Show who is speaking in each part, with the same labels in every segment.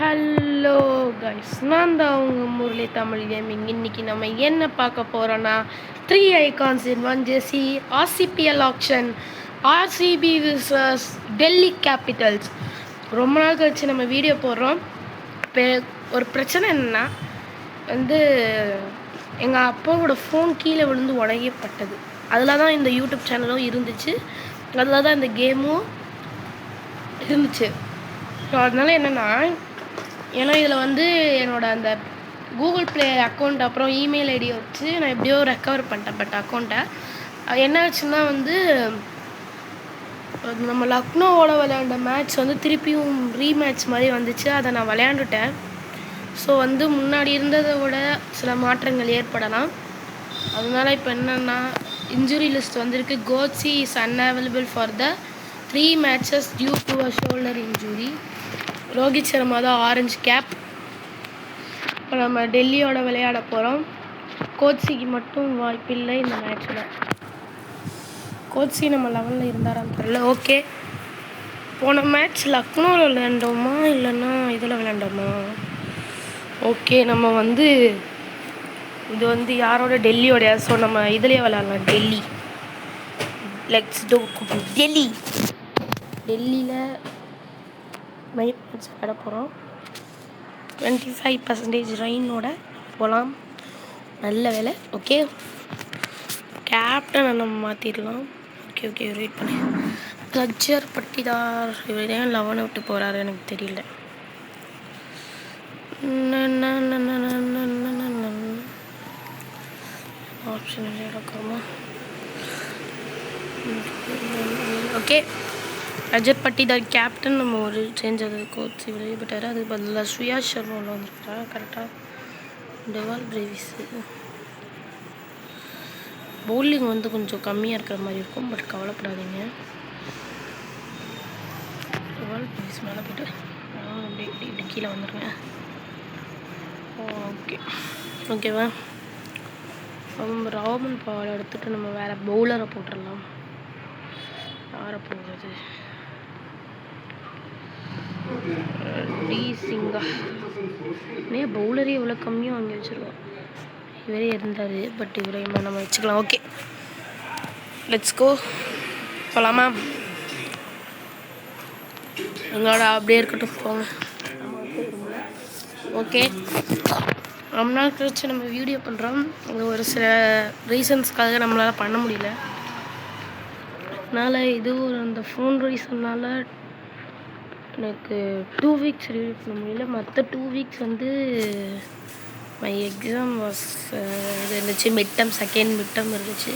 Speaker 1: Hello guys, நான் தான் உங்கள் முரளி தமிழ் கேமிங். இன்றைக்கி நம்ம என்ன பார்க்க போகிறோன்னா 3 ஐகான்ஸ் இன் 1 ஜெர்சி ஆர்சிபிஎல் action, RCB versus Delhi Capitals. ரொம்ப நாள் கழிச்சு நம்ம வீடியோ போடுறோம். இப்போ ஒரு பிரச்சனை என்னென்னா எங்கள் அப்பாவோட ஃபோன் கீழே விழுந்து உடையப்பட்டது. அதில் தான் இந்த யூடியூப் சேனலும் இருந்துச்சு, அதில் தான் இந்த கேமும் இருந்துச்சு. ஸோ அதனால் என்னென்னா, ஏன்னா இதில் என்னோடய அந்த கூகுள் ப்ளே அக்கௌண்ட் அப்புறம் இமெயில் ஐடியை வச்சு நான் எப்படியோ ரெக்கவர் பண்ணிட்டேன். பட் அக்கௌண்ட்டை என்ன ஆச்சுன்னா நம்ம லக்னோவோட விளையாண்ட மேட்ச் திருப்பியும் ரீமேட்ச் மாதிரி வந்துச்சு. அதை நான் விளையாண்டுட்டேன். ஸோ முன்னாடி இருந்ததை விட சில மாற்றங்கள் ஏற்படலாம். அதனால் இப்போ என்னென்னா, இன்ஜுரி லிஸ்ட் வந்திருக்கு. Coetzee is unavailable for the 3 matches due to a shoulder injury. Rohit Sharma தான் ஆரஞ்சு கேப். இப்போ நம்ம டெல்லியோட விளையாட போகிறோம். கோட்ஸிக்கு மட்டும் வாய்ப்பில்லை இந்த மேட்ச்சில். கோட்ஸி நம்ம லெவலில் இருந்தாரான்னு தெரியல. ஓகே, போன மேட்ச் லக்னோவில் விளையாண்டோமா இல்லைன்னா இதில் விளையாண்டோமா? ஓகே, நம்ம இது யாரோட டெல்லியோடைய. ஸோ நம்ம இதுலேயே விளையாடலாம். Delhi, let's do Delhi. டெல்லியில் நைட் மேட்ச் விளையாட போகிறோம். 25% ரெயினோட போகலாம். நல்ல வேலை. ஓகே, கேப்டனை நம்ம மாற்றிடலாம். ஓகே வெயிட் பண்ணி. கஜர் பட்டிதார் இவர் ஏன் 11 விட்டு போகிறாரு எனக்கு தெரியல. ஆப்ஷன் எடுக்கிறோமா? ஓகே, அஜர் பட்டிதார் கேப்டன். நம்ம ஒரு சேஞ்ச் அது கோச் வெளியே போட்டார். அது பதிலாக ஸ்ரேயா சர்மா உள்ள வந்துருக்காரா? கரெக்டாக டெவால் பிரேவிஸு. பவுலிங் கொஞ்சம் கம்மியாக இருக்கிற மாதிரி இருக்கும், பட் கவலைப்படாதீங்க. டெவால் பிரேவிஸ் மேலே போய்ட்டு இப்படி கீழே வந்துடுங்க. ஓகேவா? நம்ம ராமன் பால் எடுத்துகிட்டு நம்ம வேறு பவுலரை போட்டுடலாம். யாரை போடுறது? டி சிங்கா. பவுலரே இவ்வளோ கம்மியாக வாங்கி வச்சுருவோம். இவரே இருந்தார், பட் இவரே நம்ம வச்சுக்கலாம். Okay, let's go. போகலாமா? எங்களோட அப்படியே இருக்கட்டும், போங்க. ஓகே, ரொம்ப நாள் கழிச்சு நம்ம வீடியோ பண்ணுறோம். ஒரு சில ரீசன்ஸ்க்காக நம்மளால் பண்ண முடியல. அதனால் இது அந்த ஃபோன் ரீசன்னால் எனக்கு 2 வீக்ஸ் ரிவ்யூ பண்ண முடியல. மற்ற 2 வீக்ஸ் மை எக்ஸாம் வாஸ் இது இருந்துச்சு. செகண்ட் மிட் டேர்ம் இருந்துச்சு.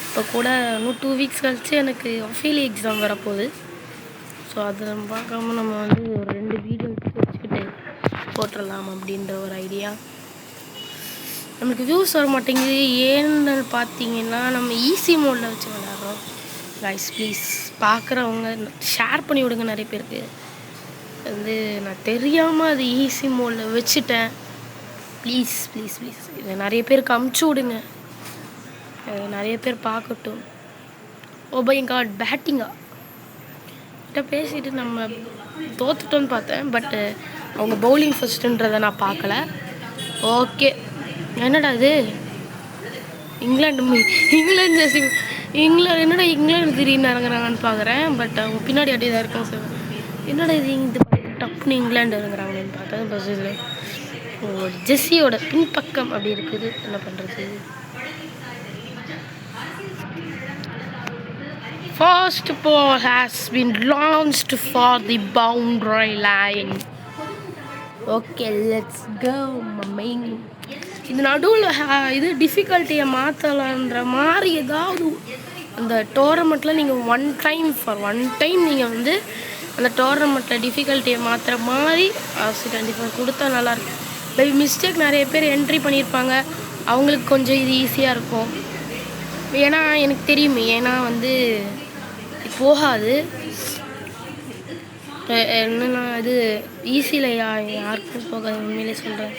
Speaker 1: இப்போ கூட இன்னும் 2 வீக்ஸ் கழிச்சு எனக்கு அஃபீலி எக்ஸாம் வரப்போகுது. ஸோ அதை நம்ம பார்க்காம நம்ம ஒரு 2 வீடியோ எடுத்து வச்சுக்கிட்டு போட்டுடலாம் அப்படின்ற ஒரு ஐடியா. நம்மளுக்கு வியூஸ் வர மாட்டேங்குது. ஏன்னு பார்த்தீங்கன்னா, நம்ம ஈஸி மோடில் வச்சு விளையாடுறோம். கைஸ் ப்ளீஸ், பார்க்குறவங்க ஷேர் பண்ணி விடுங்க. நிறைய பேருக்கு நான் தெரியாமல் அது ஈஸி மோடில் வச்சுட்டேன். ப்ளீஸ் இதை நிறைய பேருக்கு அமுச்சு விடுங்க. நிறைய பேர் பார்க்கட்டும். ஓ பை காட், பேட்டிங்கா கிட்ட பேசிட்டு நம்ம தோத்துட்டோன்னு பார்த்தேன். பட் அவங்க பவுலிங் ஃபஸ்ட்டுன்றதை நான் பார்க்கல. ஓகே, என்னடா இது? இங்கிலாந்து ஜெர்சி. என்னடா இங்கிலாந்து திடீர்னு இறங்குறாங்கன்னு பார்க்குறேன். பட் அவங்க பின்னாடி அப்படியே தான் இருக்கும். சார், என்னடா இது டப்புன்னு இங்கிலாந்து இறங்குறாங்கன்னு பார்த்தேன். பஸ் இதில் ஜெர்சியோட பின்பக்கம் அப்படி இருக்குது. என்ன பண்ணுறது? First ball has been launched for the boundary line. Okay, let's go mummy. இந்த நடுவில் இது டிஃபிகல்ட்டியை மாற்றலான்ற மாதிரி ஏதாவது அந்த டோர்னமெண்ட்டில் நீங்கள் ஒன் டைம் நீங்கள் அந்த டோர்னமெண்ட்டில் டிஃபிகல்ட்டியை மாற்றுற மாதிரி கண்டிப்பாக கொடுத்தா நல்லாயிருக்கும். பை மிஸ்டேக் நிறைய பேர் என்ட்ரி பண்ணியிருப்பாங்க. அவங்களுக்கு கொஞ்சம் இது ஈஸியாக இருக்கும். ஏன்னா எனக்கு தெரியுமே, ஏன்னா போகாது. என்னென்னா இது ஈஸியில் யாருக்கும் போகாது. உண்மையிலே சொல்கிறேன்,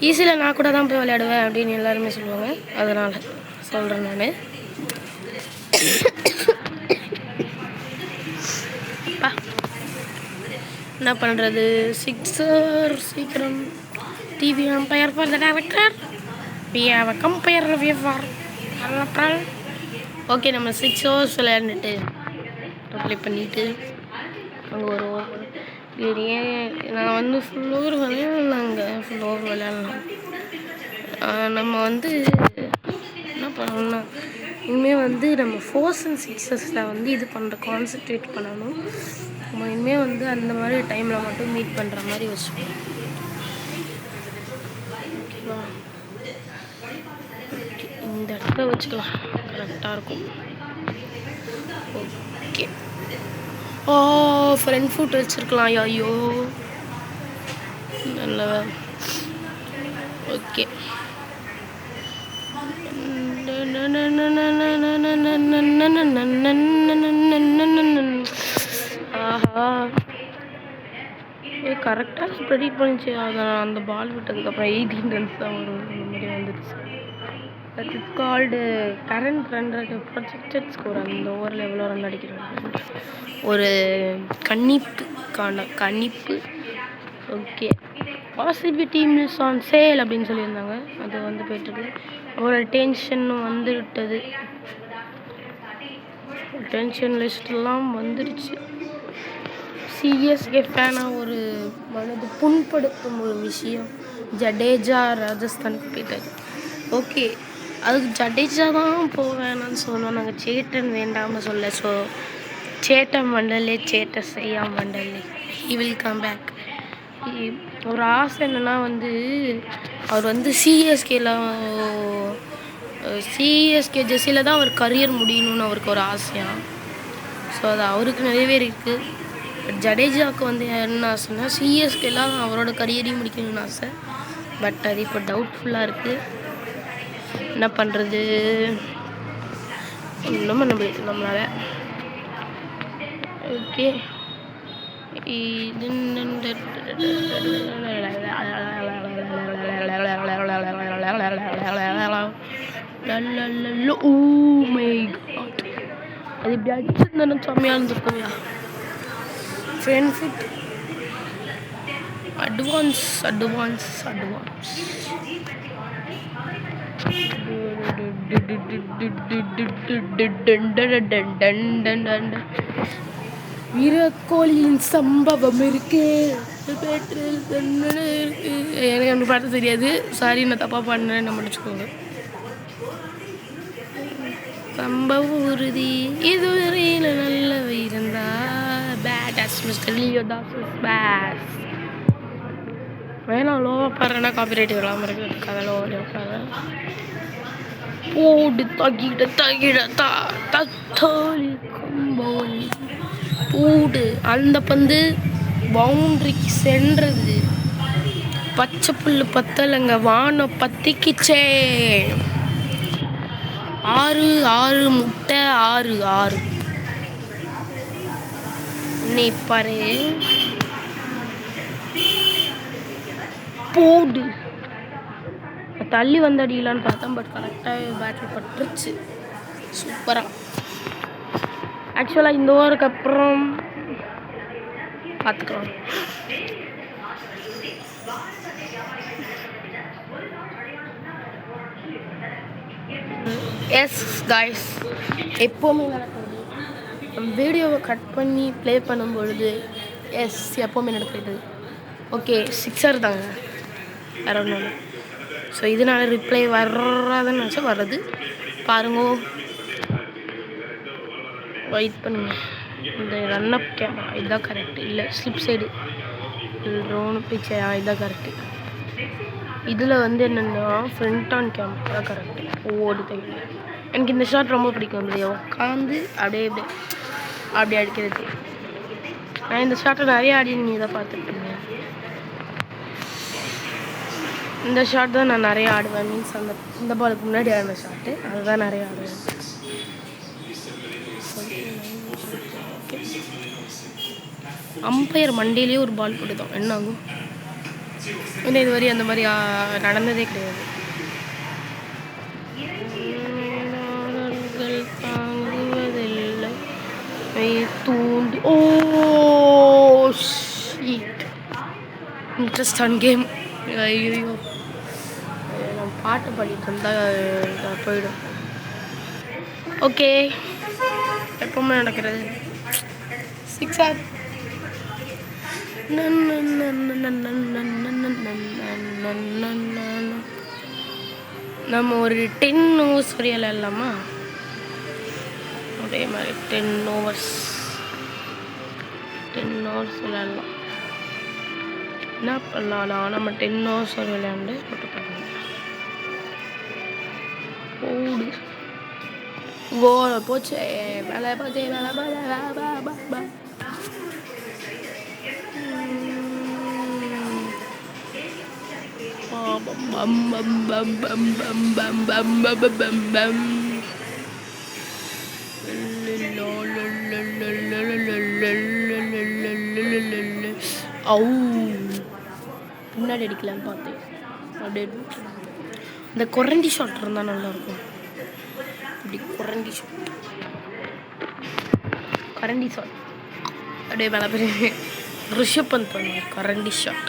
Speaker 1: ஈஸியில் நான் கூட தான் போய் விளையாடுவேன் அப்படின்னு எல்லாருமே சொல்லுவாங்க. அதனால் சொல்கிறேன் நான். என்ன பண்ணுறது? சிக்ஸர் சீக்கிரம். TV umpire for the director. We have a umpire review for okay. நம்ம 6 ஹவர்ஸ் விளையாண்டுட்டு ப்ளே பண்ணிவிட்டு அங்கே ஒரு நான் வந்து ஃபுல் ஓவர் விளையாடலாங்க. ஃபுல் ஓவர் விளையாடலாம். நம்ம வந்து என்ன பண்ணணும்னா இனிமேல் வந்து நம்ம 4s and 6s வந்து இது பண்ணுற கான்சன்ட்ரேட் பண்ணணும். நம்ம இனிமேல் வந்து அந்த மாதிரி டைமில் மட்டும் மீட் பண்ணுற மாதிரி வச்சுக்கணும். ஓகேவா? இந்த இடத்துல வச்சுக்கலாம், கரெக்டாக இருக்கும். ஓகே. ஃப்ரண்ட் ஃபுட் வச்சுருக்கலாம். ஐயோ நல்ல. ஓகே. ஆஹா, கரெக்டாக ப்ரெடிக்ட் பண்ணிச்சு. அதான் அந்த பால் விட்டதுக்கப்புறம் 18 runs தான் வரும். இந்த மாதிரி வந்துடுச்சு. That is called current run rate projected score. அந்த ஓவரில் எவ்வளோ ரன் அடிக்கிறாங்க ஒரு கணிப்பு. Okay. RCB team is on sale அப்படின்னு சொல்லியிருந்தாங்க. அது வந்து போயிட்டுருக்கு. ஒரு டென்ஷனும் வந்து விட்டது. டென்ஷன் லிஸ்ட்லாம் வந்துடுச்சு. சிஎஸ்கே ஃபேனாக ஒரு மனது புண்படுத்தும் ஒரு விஷயம், ஜடேஜா ராஜஸ்தானுக்கு போயிட்டார். ஓகே, அதுக்கு ஜடேஜா தான் போவேணான்னு சொன்னோம். நாங்கள் சேட்டன் வேண்டாமல் சொல்ல. ஸோ சேட்டம் வண்டலே சேட்ட செய்யாம வண்டலே ஹி வில் கம் பேக். ஒரு ஆசை என்னென்னா வந்து அவர் வந்து சிஎஸ்கே ஜெர்சியில் தான் அவர் கரியர் முடியணும்னு அவருக்கு ஒரு ஆசையாக. ஸோ அது அவருக்கு நிறைவேறிருக்கு. ஜடேஜாவுக்கு வந்து என்ன ஆசைன்னா சிஎஸ்கேலாம் அவரோட கரியரையும் முடிக்கணும்னு ஆசை. பட் அது இப்போ டவுட்ஃபுல்லாக இருக்குது. என்ன பண்ணுறது? ஒன்றும் பண்ண முடியாது நம்மளால். ஓகே. அது இப்படி அடிச்சிருந்தா செம்மையாக இருந்திருக்கும்யா. Front foot advance. விராட் கோலியின் சம்பவம் இருக்கு. எனக்கு அந்த பாட்டு தெரியாது. சாரி, நான் தப்பாக பண்ணேன்னு முடிச்சுக்கோங்க. சம்பவம் உறுதி இதுவரையில் நல்ல இருந்தா bad Mr Leo Das bad. வேணாம், லோவாக பாடுறேன்னா காப்பிரைட் இல்லாமல் இருக்கிறதுக்கு அதை லோவாக இருக்காது. போடு தகிட போடு. அந்த பந்து பவுண்ட்ரிக்கு சென்றது. பச்சை புல்லு பத்தலைங்க, வானம் பத்திக்கிச்சே. 6 முட்டை 6 நீ பாரு. போடு. தள்ளி வந்து அடிக்கலான்னு பார்த்தேன். பட் கரெக்டாக பேட்டில் பட்டுருச்சு. சூப்பராக. ஆக்சுவலாக இந்த ஓவருக்கு அப்புறம் பார்த்துக்கலாம். எஸ் காய்ஸ், எப்போவுமே நடக்கிறது. வீடியோவை கட் பண்ணி ப்ளே பண்ணும் பொழுது எப்போவுமே நடக்கிறது. ஓகே, 6 தாங்க, வேற ஒன்றும் இல்லை. ஸோ இதனால ரிப்ளை வர்றதுன்னு நினச்சா வர்றது பாருங்க. வெயிட் பண்ணுங்க. இந்த ரன்அப் கேமரா இதுதான் கரெக்டு. இல்லை ஸ்லிப் சைடு ட்ரோனு பிக்சர் இதுதான் கரெக்டு. இதில் வந்து என்னென்னா ஃப்ரண்ட் ஆன் கேமரா தான் கரெக்டு. ஓடி தைக்க. எனக்கு இந்த ஷாட் ரொம்ப பிடிக்கும். அப்படியே உட்காந்து அப்படியே அடிக்கிறது. நான் இந்த ஷாட்டை நிறைய ஆடி நீங்கள் தான் பார்த்துருக்கீங்க. இந்த ஷாட் தான் நான் நிறைய ஆடுவேன். மீன்ஸ் இந்த பாலுக்கு முன்னாடி ஆடின ஷாட்டு அதுதான் நிறைய ஆடுவேன். அம்பையர் மண்டையிலேயே ஒரு பால் போட்டுதான் என்ன ஆகும்? ஏன்னா இது வரையும் அந்த மாதிரி நடந்ததே கிடையாது. தாங்குவதில்லை தூண்டி. ஓ இன்ட்ரெஸ்ட் ஆன் கேம். ஐயோ, நம்ம பாட்டு பாடிட்டு இருந்தால் போயிடும். ஓகே, எப்பவுமே நடக்கிறது 6 ஆர் நம்ம ஒரு 10 ஓவர்ஸ் வரையும் விளையாடலாமா? அதே மாதிரி 10 ஓவர்ஸ் விளையாடலாம். என்ன பண்ணலாம்? நம்ம 10 ஓவர்ஸ் வரை விளையாண்டு போட்டு பண்ணலாம். ஓடு கோல போச்சு, மேலே போச்சு, முன்னாடி அடிக்கலான்னு பார்த்தேன். அப்படியே இந்த கொரண்டி ஷாட் இருந்தால் நல்லாயிருக்கும். இப்படி கரண்டி ஷாட் அப்படியே மேலே போய் ரிஷப் பந்த் பண்ணுவார். கரண்டி shot.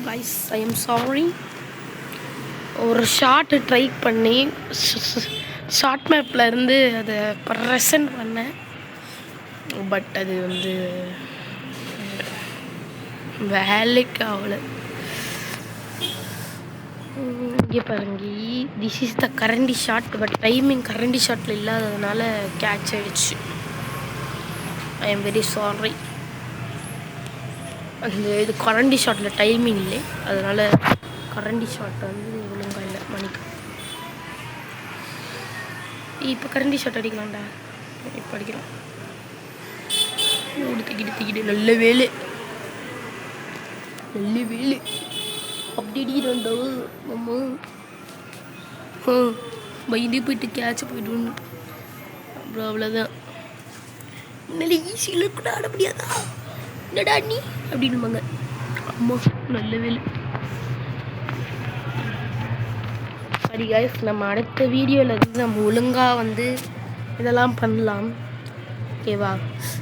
Speaker 1: Guys, I am sorry. ஒரு ஷார்ட்டு ட்ரை பண்ணி ஷார்ட் மேப்பில் இருந்து அதை ப்ரெசன்ட் பண்ணேன். பட் அது வந்து வேலைக்கு ஆகலை. இங்கே பாருங்க, திஸ் இஸ் த கரண்டி ஷாட். பட் டைமிங் கரண்டி ஷாட்டில் இல்லாததுனால கேட்ச் ஆகிடுச்சு. I am very sorry. அந்த இது கரண்டி ஷாட்டில் டைமிங் இல்லை, அதனால் கரண்டி ஷாட் வந்து ஒழுங்காக இல்லை. மணிக்கு இப்போ கரண்டி ஷாட் அடிக்கலாம்டா. இப்போ அடிக்கலாம். தூக்கிட்டு நல்ல வேலை அப்படி அடிக்கிறோண்டோ அம்மா. பயந்து போயிட்டு கேட்ச போய்ட்டு அப்புறம் அவ்வளோதான். நல்ல ஈஸியில் கூட ஆட முடியாதா என்னடா நீ அப்படின்னுவாங்க. அம்மா நல்ல வேலை. சரி கைஸ், நம்ம அடுத்த வீடியோவில் இருந்து நம்ம ஒழுங்காக வந்து இதெல்லாம் பண்ணலாம். ஓகேவா?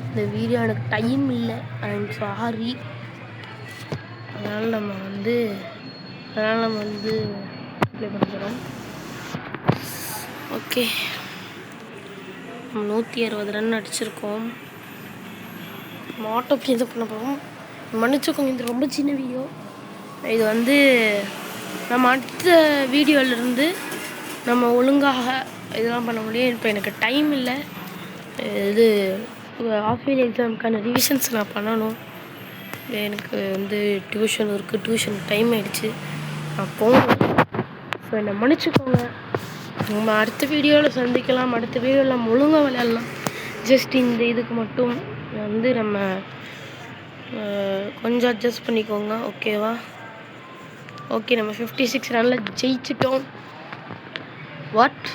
Speaker 1: இந்த வீடியோ எனக்கு டைம் இல்லை, ஐ எம் சாரி. அதனால் நம்ம வந்து அப்ளை பண்ணுறோம். ஓகே, நம்ம 160 ரன் அடிச்சிருக்கோம். நம்ம ஆட்டோ இது பண்ண போகிறோம். மன்னிச்சுக்கோங்க, இது ரொம்ப சின்ன வீடியோ. இது வந்து நம்ம அடுத்த வீடியோவிலேருந்து நம்ம ஒழுங்காக இதெல்லாம் பண்ண முடியும். இப்போ எனக்கு டைம் இல்லை. இது ஆஃப் இயர்லி எக்ஸாமுக்கான ரிவிஷன்ஸ் நான் பண்ணணும். எனக்கு வந்து டியூஷன் இருக்குது, டியூஷனுக்கு டைம் ஆகிடுச்சு, நான் போகணும். ஸோ என்னை மன்னிச்சுக்கோங்க. நம்ம அடுத்த வீடியோவில் சந்திக்கலாம். அடுத்த வீடியோவில் நம்ம ஒழுங்காக விளையாடலாம். ஜஸ்ட் இந்த இதுக்கு மட்டும் வந்து நம்ம கொஞ்சம் அட்ஜஸ்ட் பண்ணிக்கோங்க. ஓகேவா? ஓகே, நம்ம 56 ரனில் ஜெயிச்சிட்டோம். வாட்?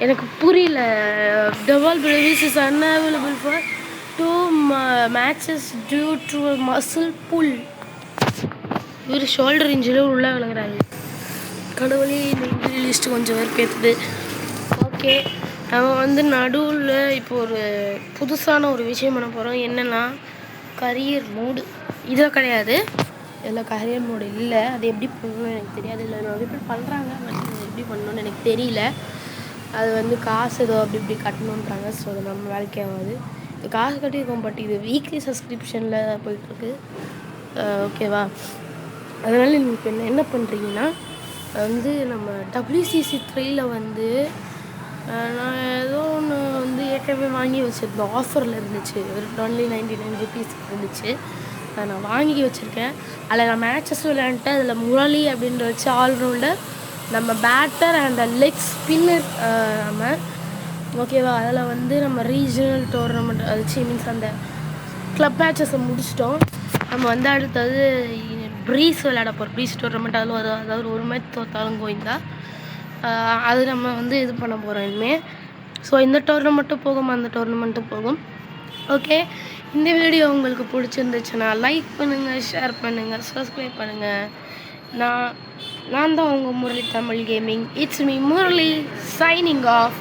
Speaker 1: எனக்கு புரியல. டபால் Brevis is unavailable for 2 matches due to a muscle pull. இவர் ஷோல்டர் இன்ஜுரியில் உள்ளே விளங்குறாரு. கடவுளே, இந்த இன்ஜுரி லிஸ்ட்டு கொஞ்சம் பேர் பேத்துது. ஓகே, நம்ம வந்து நடுவில் இப்போ ஒரு புதுசான ஒரு விஷயம் பண்ண போகிறோம். என்னென்னா கரியர் மோடு. இதில் கிடையாது, இதில் கரியர் மோடு இல்லை. அது எப்படி பண்ணணும்னு எனக்கு தெரியாது. இல்லை நிறைய பேர் பண்ணுறாங்க, பட் எப்படி பண்ணணும்னு எனக்கு தெரியல. அது வந்து காசு ஏதோ அப்படி இப்படி கட்டணுன்றாங்க. ஸோ அது நம்ம வேலைக்கு ஆகாது. காசு கட்டியிருக்கோம், பட் இது வீக்லி சப்ஸ்கிரிப்ஷனில் போயிட்டுருக்கு. ஓகேவா? அதனால் நீங்கள் இப்போ என்ன பண்ணுறீங்கன்னா வந்து நம்ம WCC 3ல் வந்து நான் ஏதோ ஒன்று வந்து ஏற்கனவே வாங்கி வச்சுருந்தோம். ஆஃபரில் இருந்துச்சு, ஒரு only 99 rupees இருந்துச்சு. அதை நான் வாங்கி வச்சுருக்கேன். அதில் நான் மேட்சஸ் விளையாண்டுட்டு அதில் முரளி அப்படின்ற வச்சு ஆல்ரவுண்டர், நம்ம பேட்டர் அண்ட் லெக் ஸ்பின்னர் நம்ம. ஓகேவா? அதில் வந்து நம்ம ரீஜனல் டோர்னமெண்ட் வச்சு மீன்ஸ் அந்த கிளப் மேட்சஸை முடிச்சிட்டோம். நம்ம வந்து அடுத்தது ப்ரீஸ் விளையாட போகிறோம். Breeze tournament. அதில் அதாவது ஒரு மேட்ச் தோத்தாலும் கோயிந்தா. அது நம்ம வந்து இது பண்ண போகிறோம் இனிமேல். ஸோ இந்த டோர்னமெண்ட்டும் போகும், அந்த டோர்னமெண்ட்டும் போகும். ஓகே, இந்த வீடியோ உங்களுக்கு பிடிச்சிருந்துச்சுன்னா லைக் பண்ணுங்கள், ஷேர் பண்ணுங்கள், சப்ஸ்கிரைப் பண்ணுங்கள். நான் தான் உங்கள் Murali Tamil gaming. It's me Murali, signing off.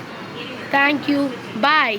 Speaker 1: Thank you bye.